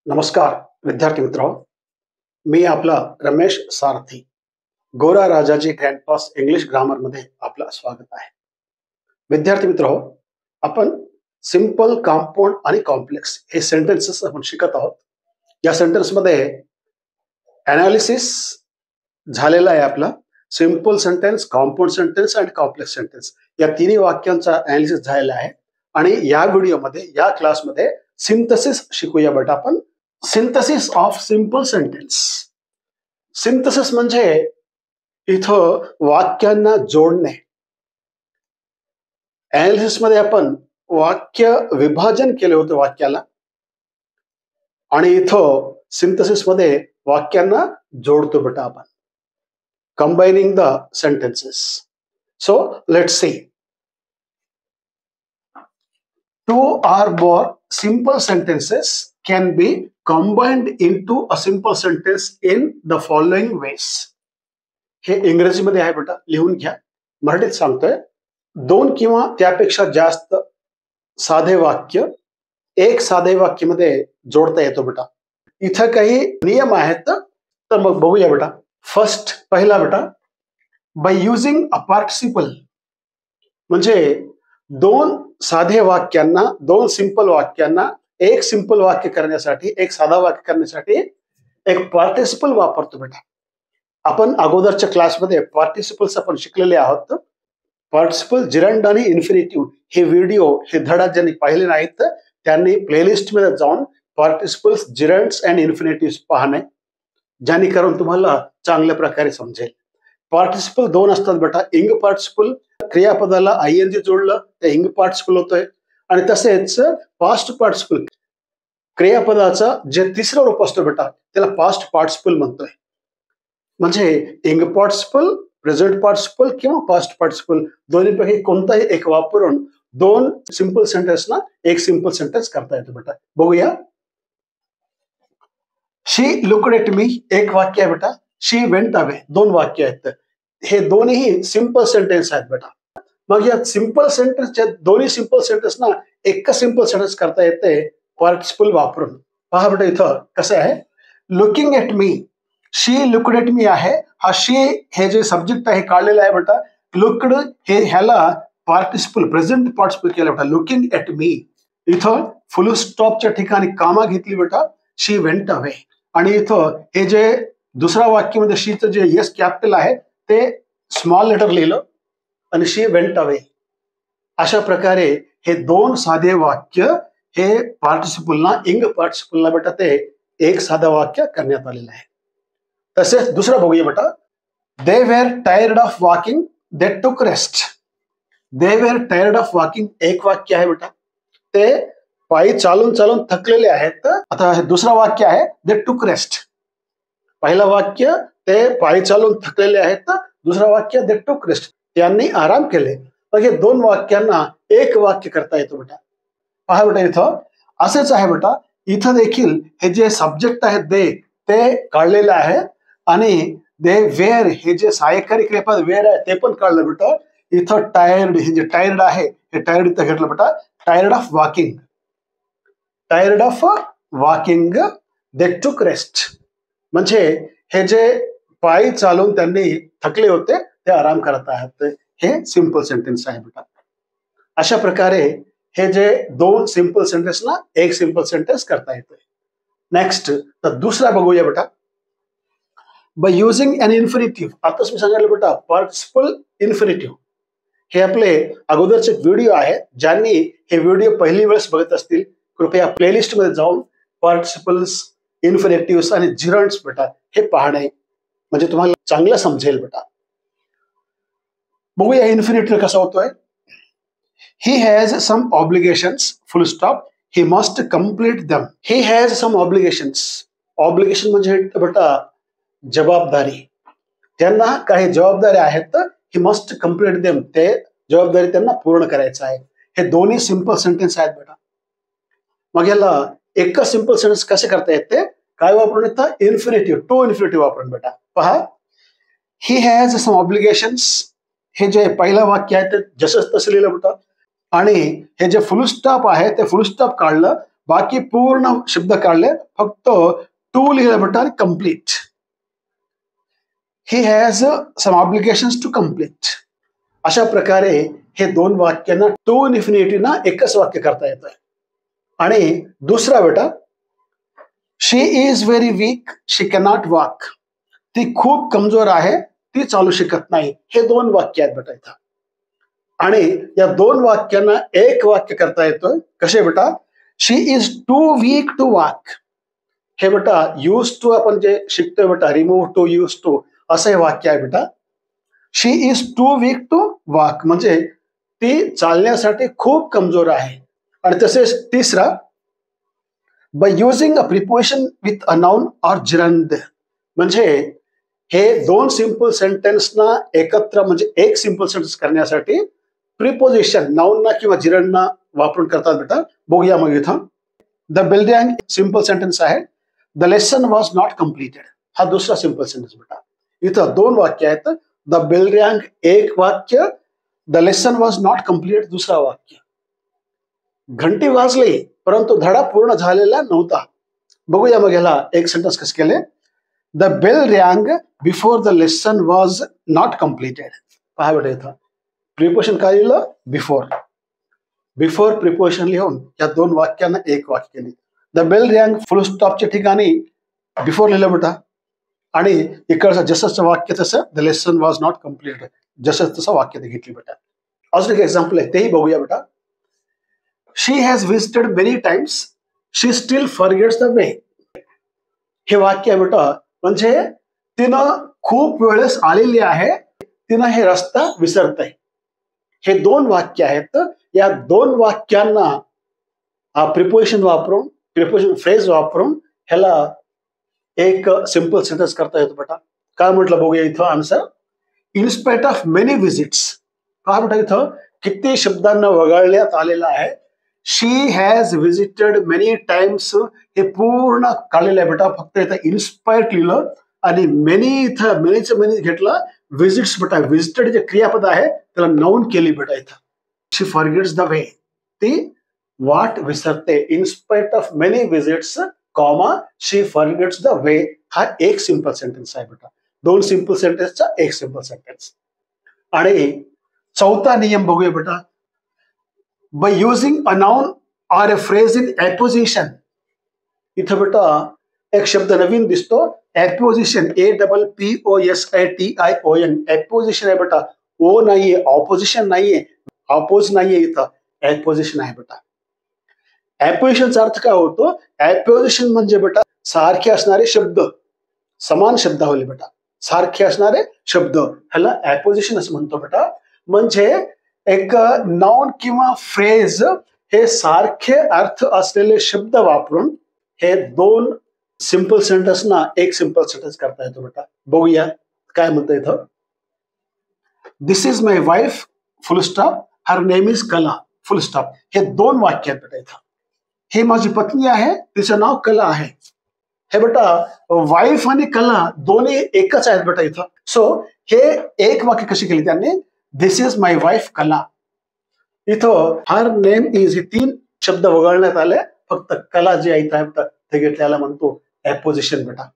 नमस्कार विद्यार्थी मित्रों, मी आपला रमेश सारथी गोरा राजाजी कॅम्पस इंग्लिश ग्रामर मध्ये आपलं स्वागत आहे. विद्यार्थी मित्रों, आपण सिंपल, कंपाउंड आणि कॉम्प्लेक्स हे सेंटेन्सेस आपण शिकत आहोत. या सेंटेन्स मध्ये एनालिसिस झालेला आहे. आपला सिंपल सेंटेन्स, कंपाउंड सेंटेन्स आणि कॉम्प्लेक्स सेंटेन्स या तिन्ही वाक्यांचा एनालिसिस झालेला आहे. आणि या व्हिडिओमध्ये, या क्लासमध्ये सिंथेसिस शिकूया बेटा. आपण synthesis of simple sentence. Synthesis म्हणजे इथं वाक्यांना जोडणे. एनालिसिस मध्ये आपण वाक्य विभाजन केले होते वाक्याला, आणि इथं सिंथेसिस मध्ये वाक्यांना जोडतो बेटा आपण. Combining the sentences. So let's see. Two or more simple sentences can be combined into a simple sentence in the following ways. हे इंग्रजीमध्ये आहे बेटा, लिहून घ्या. मराठीत सांगतोय. दोन किंवा त्यापेक्षा जास्त साधे वाक्य एक साधे वाक्यामध्ये जोडता येतो बेटा. इथं काही नियम आहेत, तर मग बघूया बेटा. फर्स्ट, पहिला बेटा, बाय युजिंग अ पार्टिसिपल. म्हणजे दोन साधे वाक्यांना, दोन सिंपल वाक्यांना एक सिंपल वाक्य करण्यासाठी, एक साधा वाक्य करण्यासाठी एक पार्टिसिपल वापरतो बेटा. आपण अगोदरच्या क्लासमध्ये पार्टिसिपल्स आपण शिकलेले आहोत. पार्टिसिपल, जिरंड आणि इन्फिनिटिव्ह हे व्हिडिओ, हे धडा ज्यांनी पाहिले नाहीत त्यांनी प्लेलिस्ट मध्ये जाऊन पार्टिसिपल्स, जिरंड्स अँड इन्फिनिटिव्ह पाहणे, ज्याने करून तुम्हाला चांगल्या प्रकारे समजेल. पार्टिसिपल दोन असतात बेटा. इंग पार्टिसिपल, क्रियापदाला आयएनजी जोडलं ते इंग पार्टिसिपल होतोय. आणि तसेच पास्ट पार्टिसिपल, क्रियापदाचा जे तिसरं रूप असतो बेटा त्याला पास्ट पार्टिसिपल म्हणतोय. म्हणजे इंग पार्टिसिपल, प्रेझेंट पार्टिसिपल किंवा पास्ट पार्टिसिपल दोन्हीपैकी कोणताही एक वापरून दोन सिंपल सेंटेन्सना एक सिंपल सेंटेन्स करता येतो बेटा. बघूया. शी लुक्ड एट मी एक वाक्य आहे बेटा. शी वेंट अवे दोन वाक्य आहेत. हे दोन्ही सिंपल सेंटेन्स आहेत बेटा. मग या सिंपल सेंटेन्सच्या दोन्ही सिंपल सेंटेन्सना एक सिंपल सेंटेन्स करता येते पार्टिसिपल वापरून. पहा बेटा इथं कसं आहे. Looking at me, she looked at me आहे. हा शी हे जे सब्जेक्ट आहे काढलेला आहे बेटा. लुक्ड हे ह्याला पार्टिसिपल, प्रेझेंट पार्टिसिपल केलं बेटा. लुकिंग एट मी इथं फुल स्टॉपच्या ठिकाणी कामा घेतली बेटा. शी वेंट अवे. आणि इथं हे जे दुसऱ्या वाक्यामध्ये शीचं जे यस कॅपिटल आहे ते स्मॉल लेटर लिहिलं आणि शी वेंट अवे. अशा प्रकारे हे दोन साधे वाक्य हे पार्टिसिपलना, इंग पार्टिसिपलना बेटा ते एक साधं वाक्य करण्यात आलेलं आहे. तसेच दुसरं बघूया बेटा. They were tired of walking, they took rest. They were tired of walking एक वाक्य आहे बेटा. ते पायी चालून चालून थकलेले आहेत. आता हे दुसरं वाक्य आहे दे टुक रेस्ट. पहिलं वाक्य ते पायी चालून थकलेले आहेत. दुसरं वाक्य दे टुक रेस्ट, त्यांनी आराम केले. मग हे दोन वाक्यांना एक वाक्य करता येतो बेटा. पहा बेटा इथं असंच आहे बेटा. इथं देखील हे जे सब्जेक्ट आहे दे ते काढलेलं आहे, आणि दे वेर हे जे सहाय्यकारी क्रियापद वेर आहे ते पण काढलं बेटा. इथं टायर्ड, हे जे टायर्ड आहे हे टायर्ड इथं घेतलं बेटा. Tired of walking, tired of walking, they took rest. म्हणजे हे जे पायी चालून त्यांनी थकले होते ते आराम करत आहेत. हे सिंपल सेंटेन्स आहे बेटा. अशा प्रकारे हे जे दोन सिंपल सेंटेन्स ना एक सिंपल सेंटेन्स करता येतोय. नेक्स्ट, तर दुसरा बघूया बेटा. By using an infinitive. आताच मी सांगितलं बेटा पार्टिसिपल इन्फिनिटिव्ह. हे आपले अगोदरचे व्हिडिओ आहे. ज्यांनी हे व्हिडिओ पहिली वेळेस बघत असतील कृपया प्लेलिस्ट मध्ये जाऊन पार्टिसिपल्स, इन्फिनिटिव्ह आणि जिरंड्स बेटा हे पाहणे, म्हणजे तुम्हाला चांगलं समजेल बेटा. बघूया इन्फिनिटिव्ह कसा होतोय. He has some obligations, full stop, he must complete them. He has some obligations. Obligation म्हणजे बेटा जबाबदारी. त्यांना काही जबाबदारी आहेत. ही मस्ट कम्प्लीट देम, ते जबाबदारी त्यांना पूर्ण करायचं आहे. हे दोन्ही सिंपल सेंटेन्स आहेत बेटा. मग याला एक सिंपल सेंटेन्स कसे करता येते, काय वापरून येतं, इन्फिनिटिव्ह, टू इन्फिनिटिव्ह वापरून बेटा. पहा. ही हॅज सम ऑब्लिगेशन्स, हे जे पहिलं वाक्य आहे ते जसंच तसं लिहिलं बेटा. आणि हे जे फुल स्टॉप आहे ते फुल स्टॉप काढलं. बाकी पूर्ण शब्द काढले, फक्त टू लिहिलं बेटा आणि complete. He has some obligations to complete. अशा प्रकारे हे दोन वाक्यांना टू इन्फिनिटीना एकच वाक्य करता येतं. आणि दुसरा बेटा, she is very weak, she cannot walk. ती खूप कमजोर आहे, ती चालू शकत नाही. हे दोन वाक्य आहेत बेटा इथं. आणि या दोन वाक्यांना एक वाक्य करता येतं. कसे बेटा? She is too weak to walk. हे बेटा यूज टू आपण जे शिकतोय बेटा, रिमूव्ह टू यूज टू, असं हे वाक्य आहे बेटा. She is too weak to walk म्हणजे ती चालण्यासाठी खूप कमजोर आहे. आणि तसेच तिसरा, by using a preposition with a noun or gerund. म्हणजे हे दोन सिंपल सेंटेन्सना एकत्र म्हणजे एक सिंपल सेंटेन्स करण्यासाठी प्रिपोजिशन नाउनना किंवा जिरंडना वापरून करतात बेटा. बघूया मग इथं. द बिल्डिंग सिंपल सेंटेन्स आहे. The lesson was not completed हा दुसरा सिंपल सेंटेन्स बेटा. इथं दोन वाक्य आहेत. द बिल्डिंग एक वाक्य, the lesson was not completed दुसरा वाक्य. घंटी वाजली परंतु धडा पूर्ण झालेला नव्हता. बघूया मग ह्याला एक सेंटेन्स कसं केले. The bell rang before the lesson was not completed. पहा बेटा इथं प्रिपोजिशन काय लिहिलं? बिफोर. बिफोर प्रिपोजिशन लिहून या दोन वाक्यांना एक वाक्य केले. द बेल रँग फुल स्टॉपच्या ठिकाणी बिफोर लिहिलं बेटा. आणि इकडचं जसंच वाक्य तसं the lesson was not completed जसं तसं वाक्य ते घेतली बेटा. अजून एक एक्झाम्पल आहे तेही बघूया बेटा. She has visited many times, she still forgets the way. हे वाक्य आहे बेटा. म्हणजे तिनं खूप वेळेस आलेली आहे, तिनं हे रस्ता विसरत आहे. हे दोन वाक्य आहेत. या दोन वाक्यांना प्रिपोजिशन वापरून, प्रिपोजिशन फ्रेज वापरून ह्याला एक सिंपल सेंटेन्स करता येतो बेटा. काय म्हटलं बघूया इथं answer. In spite of many visits. पहा बेटा इथं किती शब्दांना वगळण्यात आलेला आहे. शी हॅज विजिटेड मेनी टाइम्स हे पूर्ण काढलेलं आहे बेटा. फक्त इथं इन्स्पायर्ड लिहिलं आणि मेनी इथं मेनीचं मेनी घेतलं. विजिट्स बेटा विजिटेड जे क्रियापद आहे त्याला नाउन केली बेटा इथं. शी फॉरगेट्स द वे ती वाट विसरते. In spite of many visits comma she forgets the way हा एक सिंपल सेंटेन्स आहे बेटा. दोन सिंपल सेंटेन्सचा एक सिंपल सेंटेन्स. आणि चौथा नियम बघूया बेटा. By using a noun or a phrase in apposition. इथं बेटा एक शब्द नवीन दिसतो. ॲपोजिशन APPOSITION. ॲपोजिशन आहे बेटा. ओ नाहीये, ऑपोजिशन नाहीये, ऑपोज नाहीये, इथं ॲपोजिशन आहे बेटा. ॲपोजिशनचा अर्थ काय होतो? ॲपोजिशन म्हणजे बेटा सारखे असणारे शब्द, समान शब्दावली बेटा, सारखे असणारे शब्द ह्याला ॲपोजिशन असं म्हणतो बेटा. म्हणजे एक नाउन किंवा फ्रेज हे सारखे अर्थ असलेले शब्द वापरून हे दोन सिंपल सेंटेन्सना एक सिंपल सेंटेन्स करता येतो बेटा. बघूया काय म्हणतं इथं. This is my wife full stop, her name is Kala full stop. हे दोन वाक्य आहेत बेटा इथं. हे माझी पत्नी आहे, तिचं नाव कला आहे. हे बेटा वाईफ आणि कला दोन्ही एकच आहेत बेटा इथं. सो हे एक वाक्य कशी केली त्यांनी. दिस इज माय वाईफ कला. इथं हर नेम इज हे तीन शब्द वगळण्यात आले. फक्त कला जे आहे ते घेतल्याला म्हणतो ॲपोजिशन बेटा.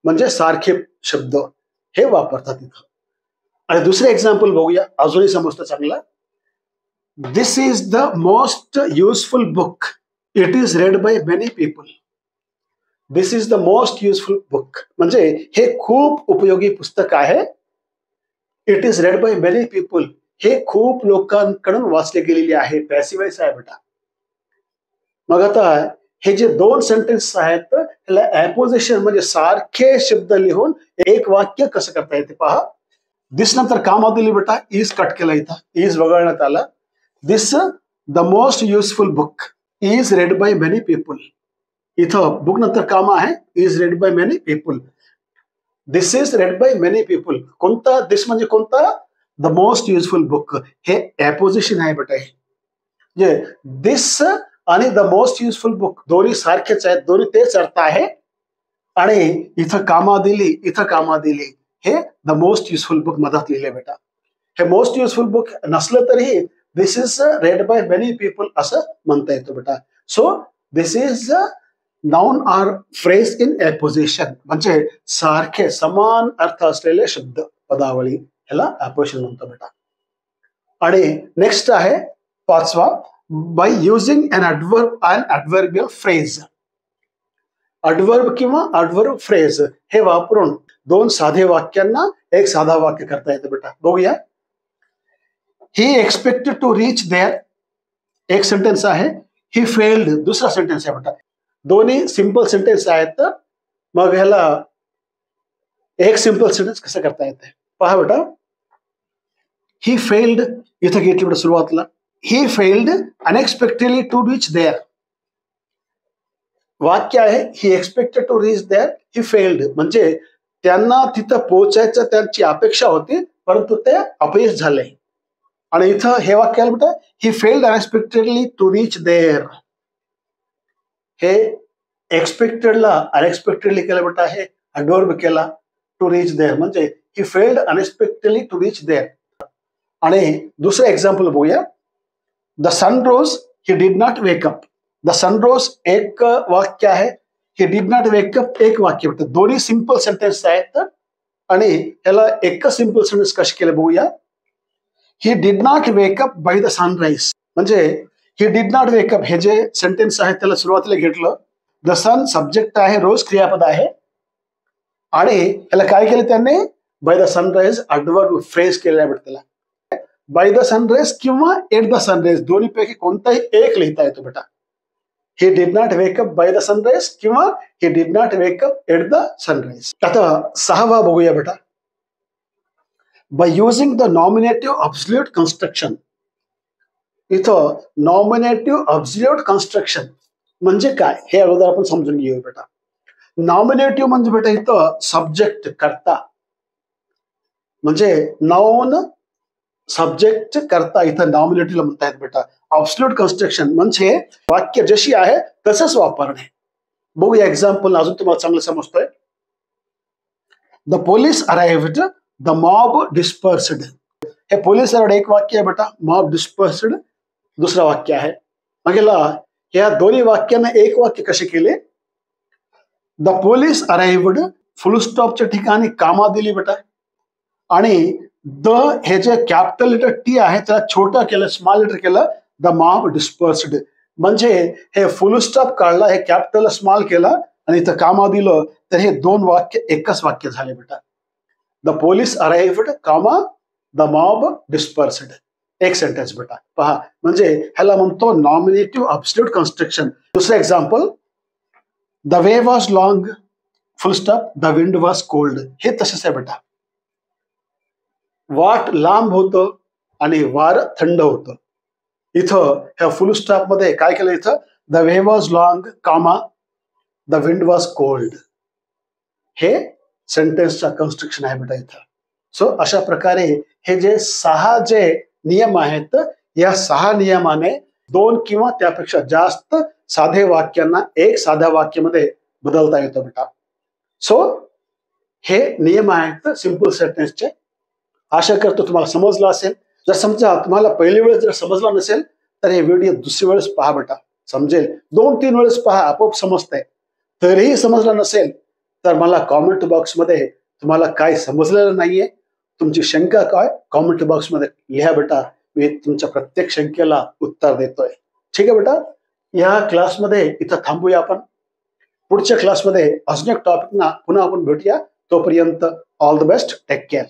म्हणजे सारखे शब्द हे वापरतात इथं. आणि दुसरे एक्झाम्पल बघूया अजूनही समजतं चांगलं. This is the most useful book, it is read by many people. This is the most useful book म्हणजे हे खूप उपयोगी पुस्तक आहे. It is read by many people हे खूप लोकांकडून वाचले गेलेले आहे. पॅसिव्हाइज आहे बेटा. मग आता हे जे दोन सेंटेन्स आहेत त्याला ॲपोजिशन म्हणजे सारखे शब्द लिहून एक वाक्य कसं करता येते पहा. दिस नंतर कामा दिली बेटा, इज कट केला इथं, इज वगळण्यात आला. This the most useful book is read by many people. इथं बुक नंतर कामा आहे, is read by many people. This is read by many people. कोणता दिस म्हणजे कोणता? The most useful book. हे ॲपोजिशन आहे बेटा. हे दिस आणि द मोस्ट युजफुल बुक दोन्ही सारखेच आहेत, दोन्ही तेच अर्थ आहे. आणि इथं कामा दिली, इथं कामा दिली. हे द मोस्ट युजफुल बुक मधात लिहिले बेटा. हे मोस्ट युजफुल बुक नसलं तरीही this is read by many people असं म्हणता येतो बेटा. So this is noun or phrase in apposition, म्हणजे सारखे समान अर्थ असलेले शब्द पदावली, ह्याला एपोजिशन म्हणतो बेटा. आणि नेक्स्ट आहे पाचवा, by using an adverb and adverbial phrase. Adverb किंवा ॲडव्हर्ब फ्रेज हे वापरून दोन साधे वाक्यांना एक साधा वाक्य करता येतं बेटा. बघूया. ही एक्सपेक्टेड टू रीच देअर, एक सेंटेन्स आहे. ही फेल्ड, दुसरा सेंटेन्स आहे बेटा. दोन्ही सिंपल सेंटेन्स आहेत. मग ह्याला एक सिंपल सेंटेन्स कसं करता येते पहा बेटा. ही फेल्ड इथं घेतली बेटा सुरुवातीला. He failed unexpectedly to reach there. वाक्य आहे he expected to reach there, he failed, म्हणजे त्यांना तिथं पोहोचायचं त्यांची अपेक्षा होती परंतु ते अपयश झाले. आणि इथं हे वाक्य आलं बेटा, he failed unexpectedly to reach there. हे एक्सपेक्टेडला अनएक्सपेक्टेडली केलं बेटा, हे ॲडव्हर्ब केला टू रीच देअर, म्हणजे he failed unexpectedly to reach there. आणि दुसरं एक्झाम्पल बघूया. The sun rose, he did not wake up. The sun rose एक वाक्य आहे, ही डिड नॉट वेकअप एक वाक्य बेटा. दोन्ही सिंपल सेंटेन्स आहेत आणि ह्याला एकच सिंपल सेंटेन्स कसे केले बघूया. ही did not wake up by the sunrise, म्हणजे ही डिड नॉट वेकअप हे जे सेंटेन्स आहे त्याला सुरुवातीला घेतलं. द सन सब्जेक्ट आहे, रोज क्रियापद आहे आणि ह्याला काय केलं त्यांनी, by the sunrise adverb phrase केलेला आहे बेटा. त्याला बाय द सनराईज किंवा एट द सनराईज दोन्हीपैकी कोणताही एक लिहिता येतो बेटा. He did not wake up by the sunrise किंवा he did not wake up at the sunrise. आता सहावा बघूया बेटा. By using the nominative absolute construction. इथं नॉमिनेटिव्ह ऑब्सोल्यूट कन्स्ट्रक्शन म्हणजे काय हे अगोदर आपण समजून घेऊया बेटा. नॉमिनेटिव्ह म्हणजे बेटा इथं सब्जेक्ट करता, म्हणजे नाउन सब्जेक्ट करता इथं नॉमिनेटिव्हला म्हणता येत बेटा. ऑब्सोल्यूट कन्स्ट्रक्शन म्हणजे वाक्य जशी आहे तसंच वापरणे. बघूया एक्झाम्पल, अजून तुम्हाला चांगलं समजतोय. The police arrived, the mob dispersed. हे पोलीस एक वाक्य आहे बेटा, मॉब डिस्पर्स्ड दुसरा वाक्य आहे. मग या दोन्ही वाक्यांना एक वाक्य कसे केले. द पोलीस अराइव्हड फुल स्टॉपच्या ठिकाणी कामा दिली बेटा आणि द हे जे कॅपिटल लेटर टी आहे त्याला छोटा केलं, स्मॉल लेटर केलं. द मॉब डिस्पर्स्ड म्हणजे हे फुल स्टॉप काढला, हे कॅपिटल स्मॉल केला आणि इथं कामा दिलं, तर हे दोन वाक्य एकच वाक्य झाले बेटा. द पोलीस अराइव्हड कामा द मॉब डिस्पर्स्ड, एक सेंटेन्स बेटा. पहा, म्हणजे ह्याला म्हणतो नॉमिनेटिव्ह ऑब्सोल्यूट कन्स्ट्रक्शन. दुसरं example. The way was long full stop, the wind was cold. हे तसंच आहे बेटा. वाट लांब होतं आणि वार थंड होतं. इथं ह्या फुल स्टॉप मध्ये काय केलं, इथं द वे वॉज लॉंग कामा द विंड वॉज कोल्ड. हे सेंटेन्सचा कन्स्ट्रक्शन आहे बेटा इथं. सो अशा प्रकारे हे जे सहा जे नियम आहेत, या सहा नियमाने दोन किंवा त्यापेक्षा जास्त साधे वाक्यांना एक साध्या वाक्यामध्ये बदलता येतं बेटा. सो हे नियम आहेत सिंपल सेंटेन्सचे. आशा करतो तुम्हाला समजलं असेल. जर समजा तुम्हाला पहिली वेळेस जर समजला नसेल तर हे व्हिडिओ दुसरी वेळेस पहा बेटा, समजेल. 2-3 वेळेस पहा, आपोआप समजतंय. तरीही समजलं नसेल तर मला कॉमेंट बॉक्समध्ये तुम्हाला काय समजलेलं नाहीये, तुमची शंका काय कॉमेंट बॉक्समध्ये लिहा बेटा. मी तुमच्या प्रत्येक शंकेला उत्तर देतोय. ठीक आहे बेटा. या क्लासमध्ये इथं थांबूया आपण. पुढच्या क्लासमध्ये अजून एक टॉपिकना पुन्हा आपण भेटूया. तोपर्यंत all the best, take care.